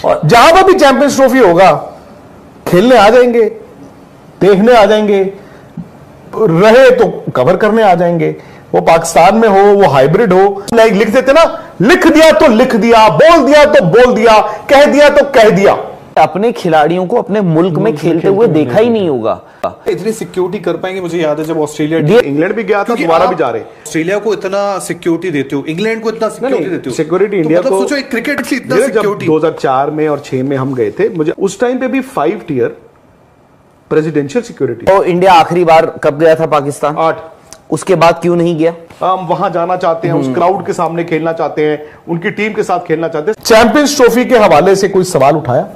और जहां पर भी चैंपियंस ट्रॉफी होगा खेलने आ जाएंगे, देखने आ जाएंगे, रहे तो कवर करने आ जाएंगे। वो पाकिस्तान में हो, वो हाइब्रिड हो, लाइक लिख देते ना, लिख दिया तो लिख दिया, बोल दिया तो बोल दिया, कह दिया तो कह दिया। अपने खिलाड़ियों को अपने मुल्क में खेलते हुए देखा ही नहीं होगा। इतनी सिक्योरिटी कर पाएंगे? मुझे याद है जब ऑस्ट्रेलिया इंग्लैंड भी गया था, दोबारा भी जा रहे। ऑस्ट्रेलिया को इतना सिक्योरिटी देते हो, इंग्लैंड को इतना सिक्योरिटी देते हो, सिक्योरिटी इंडिया को। सोचो एक क्रिकेट से इतना सिक्योरिटी। 2004 में और 6 में हम गए थे, मुझे उस टाइम पे भी 5 टियर प्रेसिडेंशियल सिक्योरिटी। तो इंडिया आखिरी बार कब गया था पाकिस्तान? 8। उसके बाद क्यों नहीं गया? हम वहां जाना चाहते हैं, उस क्राउड के सामने खेलना चाहते हैं, उनकी टीम के साथ खेलना चाहते हैं। चैंपियंस ट्रॉफी के हवाले से कोई सवाल उठाया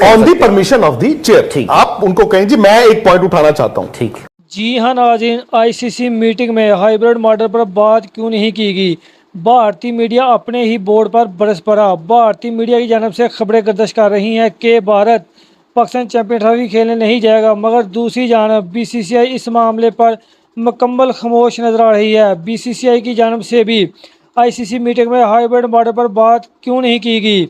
on the permission of the chair? आप उनको कहें जी मैं एक पॉइंट उठाना चाहता हूं। ठीक। जी हाँ नाज़रीन, आईसीसी मीटिंग में हाइब्रिड मॉडल पर बात क्यों नहीं की गई? भारतीय मीडिया अपने ही बोर्ड पर बरस पड़ा। भारतीय मीडिया की जानब से खबरें गर्दिश कर रही हैं कि भारत पाकिस्तान चैंपियन ट्रॉफी खेलने नहीं जाएगा, मगर दूसरी जानब बीसीसीआई इस मामले पर मुकम्मल खामोश नजर आ रही है। बीसीसीआई की जानब से भी आईसीसी मीटिंग में हाइब्रिड मॉडल पर बात क्यों नहीं की गई?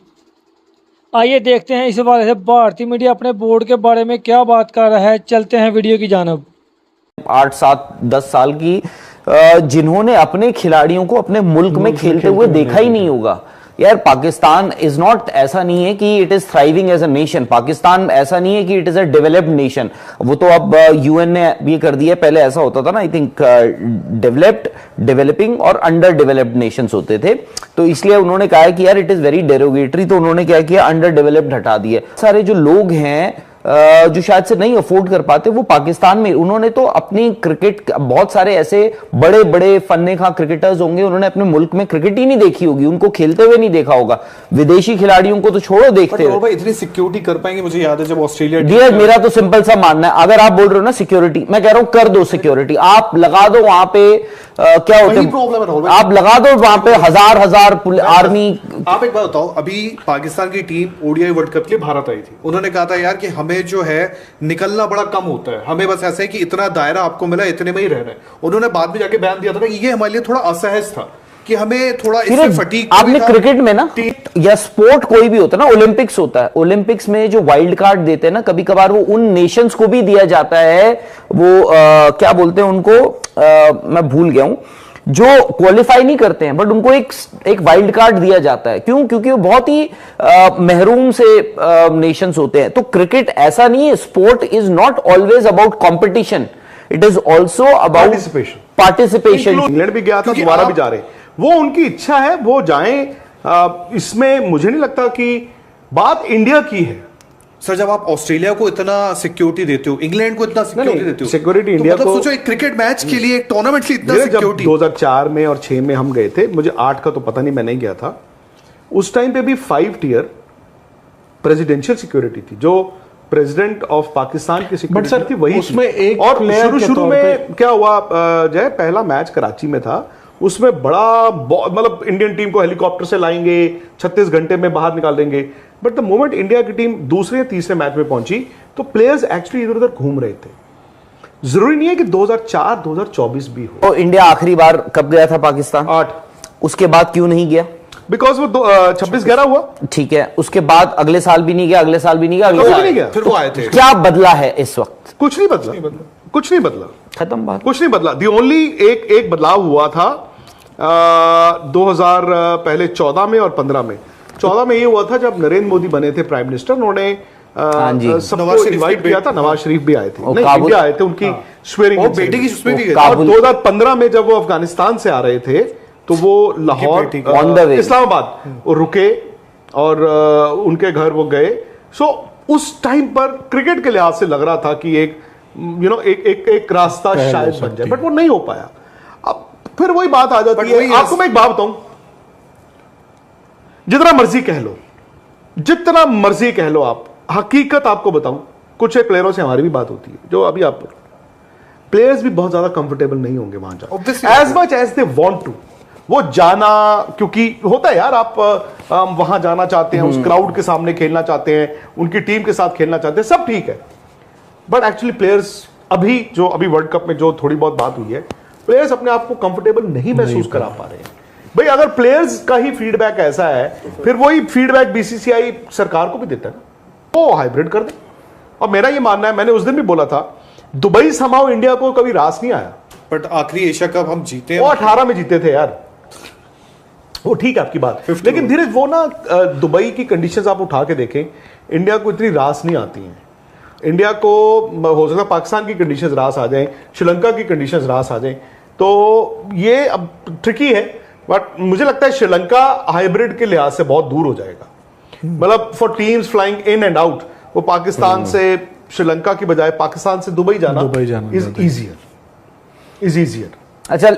आइए देखते हैं इस हवाले से भारतीय मीडिया अपने बोर्ड के बारे में क्या बात कर रहा है। चलते हैं वीडियो की जानब। 8, 7, 10 साल की जिन्होंने अपने खिलाड़ियों को अपने मुल्क में खेलते हुए देखा ही नहीं होगा। यार पाकिस्तान इज नॉट, ऐसा नहीं है कि it is thriving as a nation. Pakistan ऐसा नहीं है कि it is a developed nation. वो तो अब यूएन ने भी कर दिया, पहले ऐसा होता था ना, आई थिंक डेवलप्ड, डेवलपिंग और अंडर डेवलप्ड नेशंस होते थे। तो इसलिए उन्होंने कहा है कि यार इट इज वेरी डेरोगेटरी, तो उन्होंने क्या किया, अंडर डेवलप्ड हटा दिया। सारे जो लोग हैं जो शायद से नहीं अफोर्ड कर पाते, वो पाकिस्तान में, उन्होंने तो अपनी क्रिकेट, बहुत सारे ऐसे बड़े बड़े फन्ने खा क्रिकेटर्स होंगे, उन्होंने अपने मुल्क में क्रिकेट ही नहीं देखी होगी, उनको खेलते हुए नहीं देखा होगा। विदेशी खिलाड़ियों को तो छोड़ो देखते हुए। इतनी सिक्योरिटी कर पाएंगे? मुझे याद है जब ऑस्ट्रेलिया। डियर, मेरा तो सिंपल सा मानना है, अगर आप बोल रहे हो ना सिक्योरिटी, मैं कह रहा हूं कर दो सिक्योरिटी, आप लगा दो वहां पे। क्या होता है, आप लगा दो वहां पे हजार आर्मी। आप एक बात बताओ, अभी पाकिस्तान की टीम ओडीआई वर्ल्ड कप के लिए भारत आई थी, उन्होंने कहा था यार कि हमें जो है निकलना बड़ा कम होता है, हमें बस ऐसा है कि इतना दायरा आपको मिला, इतने में ही रहना है। उन्होंने बाद में जाके बयान दिया था ना, ये हमारे लिए थोड़ा असहज था कि हमें थोड़ा इससे फटीग। आपने क्रिकेट में ना, या स्पोर्ट कोई भी होता है ना, ओलंपिक्स होता है, ओलंपिक्स में जो वाइल्ड कार्ड देते हैं ना, कभी कभार वो उन नेशंस को भी दिया जाता है, वो क्या बोलते हैं उनको, मैं भूल गया हूं, जो क्वालिफाई नहीं करते हैं, बट उनको एक वाइल्ड कार्ड दिया जाता है। क्यों? क्योंकि वो बहुत ही महरूम से नेशंस होते हैं। तो क्रिकेट ऐसा नहीं है, sport is not always about competition, it is also about participation. England भी गया था, दोबारा भी जा रहे, वो उनकी इच्छा है, वो जाएं। इसमें मुझे नहीं लगता कि बात इंडिया की है। सर, जब आप ऑस्ट्रेलिया को इतना सिक्योरिटी देते हो, इंग्लैंड को इतना सिक्योरिटी देते हो, सिक्योरिटी इंडिया को, सोचो एक क्रिकेट मैच के लिए, एक टूर्नामेंट से इतना सिक्योरिटी। 2004 में और 6 में हम गए थे, मुझे 8 का तो पता नहीं, मैं नहीं गया था। उस टाइम पे भी 5 टियर प्रेसिडेंशियल सिक्योरिटी थी, जो प्रेसिडेंट ऑफ पाकिस्तान की सिक्योरिटी थी, वही उसमें एक। और शुरू में क्या हुआ, जय, पहला मैच कराची में था, उसमें बड़ा मतलब इंडियन टीम को हेलीकॉप्टर से लाएंगे, 36 घंटे में बाहर निकाल देंगे। बट द मोमेंट इंडिया की टीम दूसरे या तीसरे मैच में पहुंची, तो प्लेयर्स एक्चुअली इधर उधर घूम रहे थे। जरूरी नहीं है कि 2004, 2024 भी हो। तो इंडिया आखिरी बार कब गया था पाकिस्तान? 8। उसके बाद क्यों नहीं गया? बिकॉज वो 26-11 हुआ। ठीक है, उसके बाद अगले साल भी नहीं गया, अगले साल भी नहीं गया, अगले साल नहीं गया, फिर वो आए थे। क्या बदला है इस वक्त? कुछ नहीं बदला, कुछ नहीं बदला, खत्म बात, कुछ नहीं बदला। दी ओनली एक बदलाव हुआ था 2000 पहले 14 में और 15 में। 14 में ये हुआ था जब नरेंद्र मोदी बने थे प्राइम मिनिस्टर, उन्होंने सबको इनवाइट किया था, नवाज शरीफ भी आए थे, नहीं इंडिया आए थे, उनकी स्वेरिंग बेटे की उसमें भी गए। और 2015 में जब वो अफगानिस्तान से आ रहे थे, तो वो लाहौर इस्लामाबाद वो रुके और उनके घर वो गए। सो उस टाइम पर क्रिकेट के लिहाज से लग रहा था कि एक एक रास्ता शायद बन जाए, बट वो नहीं हो पाया। अब फिर वही बात आ जाती है। आपको मैं एक बात बताऊं, जितना मर्जी कह लो, जितना मर्जी कह लो, आप हकीकत आपको बताऊं, कुछ एक प्लेयरों से हमारी भी बात होती है, जो अभी आप प्लेयर्स भी बहुत ज्यादा कंफर्टेबल नहीं होंगे वहां जाकर, as much as they want to. वो जाना, क्योंकि होता है यार, आप वहां जाना चाहते हैं, उस क्राउड के सामने खेलना चाहते हैं, उनकी टीम के साथ खेलना चाहते हैं, सब ठीक है। बट एक्चुअली प्लेयर्स अभी वर्ल्ड कप में जो थोड़ी बहुत बात हुई है, प्लेयर्स अपने आप को कंफर्टेबल नहीं महसूस करा पा रहे हैं। भाई अगर प्लेयर्स का ही फीडबैक ऐसा है, फिर वही फीडबैक बीसीसीआई सरकार को भी देता है ना, वो हाइब्रिड कर दे। और मेरा ये मानना है, मैंने उस दिन भी बोला था, दुबई समाओ इंडिया को कभी रास नहीं आया, बट आखिरी एशिया कप हम जीते वो 18 में जीते थे यार, वो ठीक है आपकी बात, लेकिन धीरे वो ना दुबई की कंडीशंस आप उठा के देखें, इंडिया को इतनी रास नहीं आती हैं। इंडिया को हो सकता है पाकिस्तान की कंडीशंस रास आ जाएं, श्रीलंका की कंडीशंस रास आ जाएं, तो ये अब ट्रिकी है। बट मुझे लगता है श्रीलंका हाइब्रिड के लिहाज से बहुत दूर हो जाएगा, मतलब for teams flying in and out, वो पाकिस्तान से श्रीलंका की बजाय पाकिस्तान से दुबई जाना इज इजियर। अच्छा,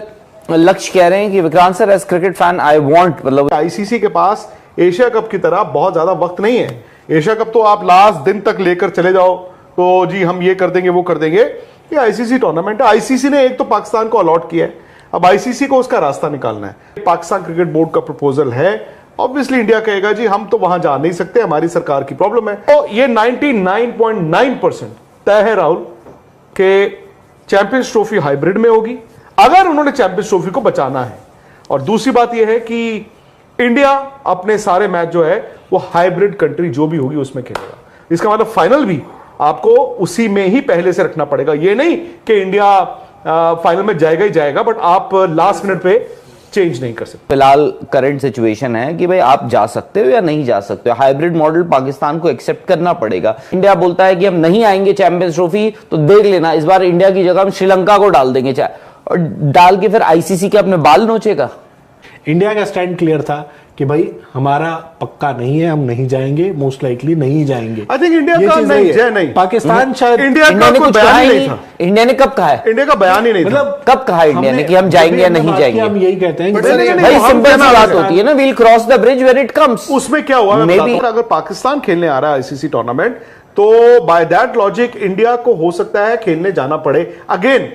लक्ष्य कह रहे हैं कि Vikrant sir as cricket fan I want, मतलब आईसीसी के पास एशिया कप की तरह बहुत ज्यादा वक्त नहीं है। एशिया कप तो आप लास्ट दिन तक लेकर चले जाओ, तो जी हम ये कर देंगे वो कर देंगे, ये आईसीसी टूर्नामेंट है। आईसीसी ने एक तो पाकिस्तान को अलॉट किया है, अब आईसीसी को उसका रास्ता निकालना है। पाकिस्तान क्रिकेट बोर्ड का प्रपोजल है, ऑब्वियसली इंडिया कहेगा जी हम तो वहां जा नहीं सकते, हमारी सरकार की प्रॉब्लम है। तो ये 99.9% तय है राहुल के चैंपियंस ट्रॉफी हाइब्रिड में होगी, अगर उन्होंने चैंपियंस ट्रॉफी को बचाना है। और दूसरी बात यह है कि इंडिया अपने सारे मैच जो है वो हाइब्रिड कंट्री जो भी होगी उसमें खेलेगा। इसका मतलब फाइनल भी आपको उसी में ही पहले से रखना पड़ेगा। ये नहीं कि इंडिया फाइनल में जाएगा ही जाएगा, बट आप लास्ट मिनट पे चेंज नहीं कर सकते। फिलहाल करंट सिचुएशन है कि भाई आप जा सकते हो या नहीं जा सकते हो, हाइब्रिड मॉडल पाकिस्तान को एक्सेप्ट करना पड़ेगा। इंडिया बोलता है कि हम नहीं आएंगे चैंपियंस ट्रॉफी, तो देख लेना इस बार इंडिया की जगह हम श्रीलंका को डाल देंगे, और डाल के फिर आईसीसी के अपने बाल नोचेगा। इंडिया का स्टैंड क्लियर था कि भाई हमारा पक्का नहीं है, हम नहीं जाएंगे, मोस्ट लाइकली नहीं जाएंगे। आई थिंक इंडिया का नहीं, पाकिस्तान शायद इंडिया का कोई बयान ही नहीं था। इंडिया ने कब कहा है? इंडिया का बयान ही नहीं था। मतलब कब कहा इंडिया ने कि हम जाएंगे या नहीं जाएंगे? हम यही कहते हैं भाई सिंपल सी बात होती है ना, we'll cross the bridge where it comes. उसमें क्या हुआ मैं बताता हूं, अगर पाकिस्तान खेलने आ रहा है आईसीसी टूर्नामेंट, तो बाय दैट लॉजिक इंडिया को हो सकता है खेलने जाना पड़े अगेन।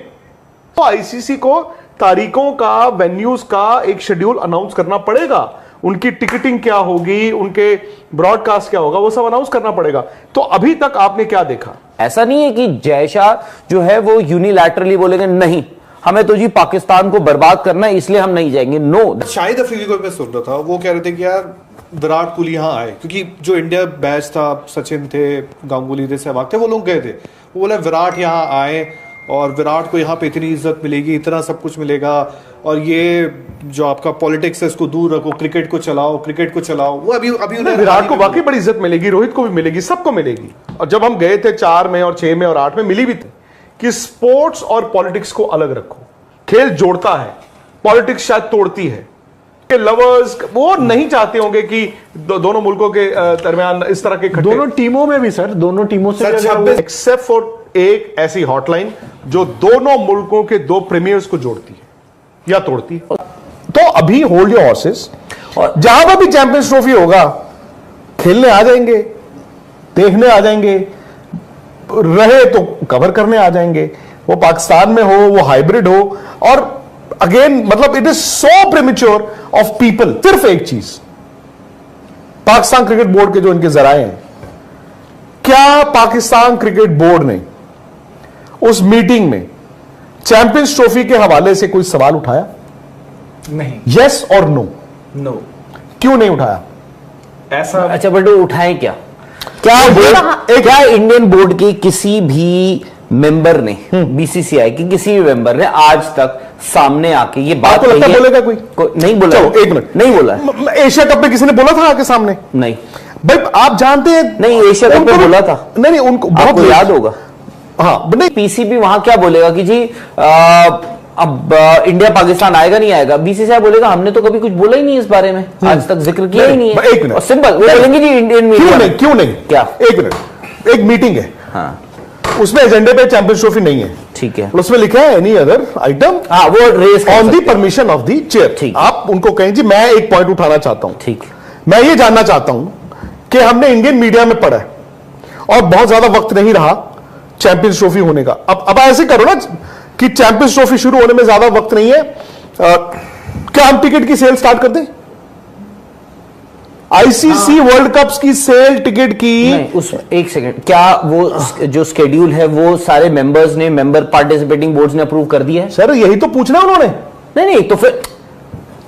तो आईसीसी को तारीखों का, वेन्यूज का एक शेड्यूल अनाउंस करना पड़ेगा, उनकी टिकटिंग क्या होगी, उनके ब्रॉडकास्ट क्या होगा, वो सब अनाउंस करना पड़ेगा। तो अभी तक आपने क्या देखा? ऐसा नहीं है कि जय शाह जो है वो यूनिलैटरली बोलेंगे नहीं हमें तो जी पाकिस्तान को बर्बाद करना है इसलिए हम नहीं जाएंगे। नो, शाहिद अफरीदी को मैं सुन रहा था, वो कह रहे थे कि यार विराट कोहली यहाँ आए, क्योंकि जो इंडिया बैच था, सचिन थे, गांगुली थे, सहवाग थे, वो लोग गए थे। वो बोला विराट यहाँ आए और विराट को यहाँ पे इतनी इज्जत मिलेगी, इतना सब कुछ मिलेगा, और ये जो आपका पॉलिटिक्स है इसको दूर रखो, क्रिकेट को चलाओ, क्रिकेट को चलाओ। वो अभी विराट को वाकई बड़ी इज्जत मिलेगी, रोहित को भी मिलेगी, सबको मिलेगी। और जब हम गए थे 4 में और 6 में और 8 में मिली भी थी कि स्पोर्ट्स और पॉलिटिक्स को अलग रखो। खेल जोड़ता है, पॉलिटिक्स शायद तोड़ती है। लवर्स वो नहीं चाहते होंगे कि दोनों मुल्कों के दरमियान इस तरह के दोनों टीमों में भी सर, दोनों टीमों से एक्सेप्ट फॉर एक ऐसी हॉटलाइन जो दोनों मुल्कों के 2 प्रीमियर्स को जोड़ती है या तोड़ती है। तो अभी होल्ड योर हॉर्सेस, और जहां पर भी चैंपियंस ट्रॉफी होगा खेलने आ जाएंगे, देखने आ जाएंगे, रहे तो कवर करने आ जाएंगे, वो पाकिस्तान में हो, वो हाइब्रिड हो। और अगेन मतलब it is so premature of people. सिर्फ एक चीज, पाकिस्तान क्रिकेट बोर्ड के जो इनके जराए हैं, क्या पाकिस्तान क्रिकेट बोर्ड ने उस मीटिंग में चैंपियंस ट्रॉफी के हवाले से कोई सवाल उठाया? नहीं। यस और नो? नो। क्यों नहीं उठाया ऐसा? अच्छा, बट उठाए क्या? क्या इंडियन बोर्ड के किसी भी मेंबर ने, बीसीसीआई के किसी भी मेंबर ने आज तक सामने आके ये बात लगता है बोलेगा कोई नहीं बोला? चलो एक मिनट, नहीं बोला। एशिया कप में किसी ने बोला था आके सामने? नहीं भाई आप जानते हैं, नहीं एशिया कप में बोला था। नहीं उनको बहुत याद होगा। हाँ, नहीं पीसीबी वहां क्या बोलेगा कि जी अब इंडिया पाकिस्तान आएगा नहीं आएगा, बीसीसीआई बोलेगा हमने तो कभी कुछ बोला ही नहीं इस बारे में, आज तक जिक्र किया ही नहीं है। एक मिनट, सिंपल वो बोलेंगे जी इंडियन मीडिया। क्यों नहीं क्या? एक मिनट, एक मीटिंग है, हाँ, उसमें एजेंडे पे चैंपियंस ट्रॉफी नहीं है, ठीक है, उसमें लिखा है एनी अदर आइटम, हाँ वो rest on the permission of the chair. ठीक, आप उनको कहें जी मैं एक पॉइंट उठाना चाहता हूं, ठीक, मैं ये जानना चाहता हूं कि हमने इंडियन मीडिया में पढ़ा है और बहुत ज्यादा वक्त नहीं रहा चैंपियंस ट्रॉफी होने का। अब ऐसे करो ना कि चैंपियंस ट्रॉफी शुरू होने में ज्यादा वक्त नहीं है, क्या हम टिकट की सेल स्टार्ट कर दें? आईसीसी वर्ल्ड कप्स की सेल टिकट की नहीं, उस एक सेकंड, क्या वो जो स्केड्यूल है वो सारे मेंबर्स ने, मेंबर पार्टिसिपेटिंग बोर्ड्स ने अप्रूव कर दिया है? सर यही तो पूछना उन्होंने। नहीं तो फिर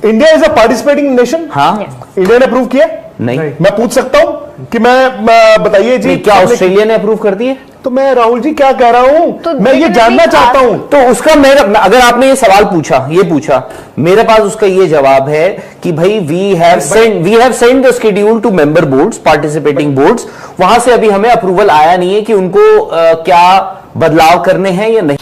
India is a participating nation. हाँ। इंडिया ने अप्रूव किया? नहीं। मैं पूछ सकता हूं कि मैं बताइए जी, क्या ऑस्ट्रेलिया ने अप्रूव कर दिए? तो मैं राहुल जी क्या कह रहा हूं, तो मैं ये जानना चाहता हूं। तो उसका मेरा, अगर आपने ये सवाल पूछा, ये पूछा, मेरे पास उसका ये जवाब है कि भाई we have send the schedule to member boards, participating boards, वहां से अभी हमें अप्रूवल आया नहीं है कि उनको क्या बदलाव करने हैं या नहीं।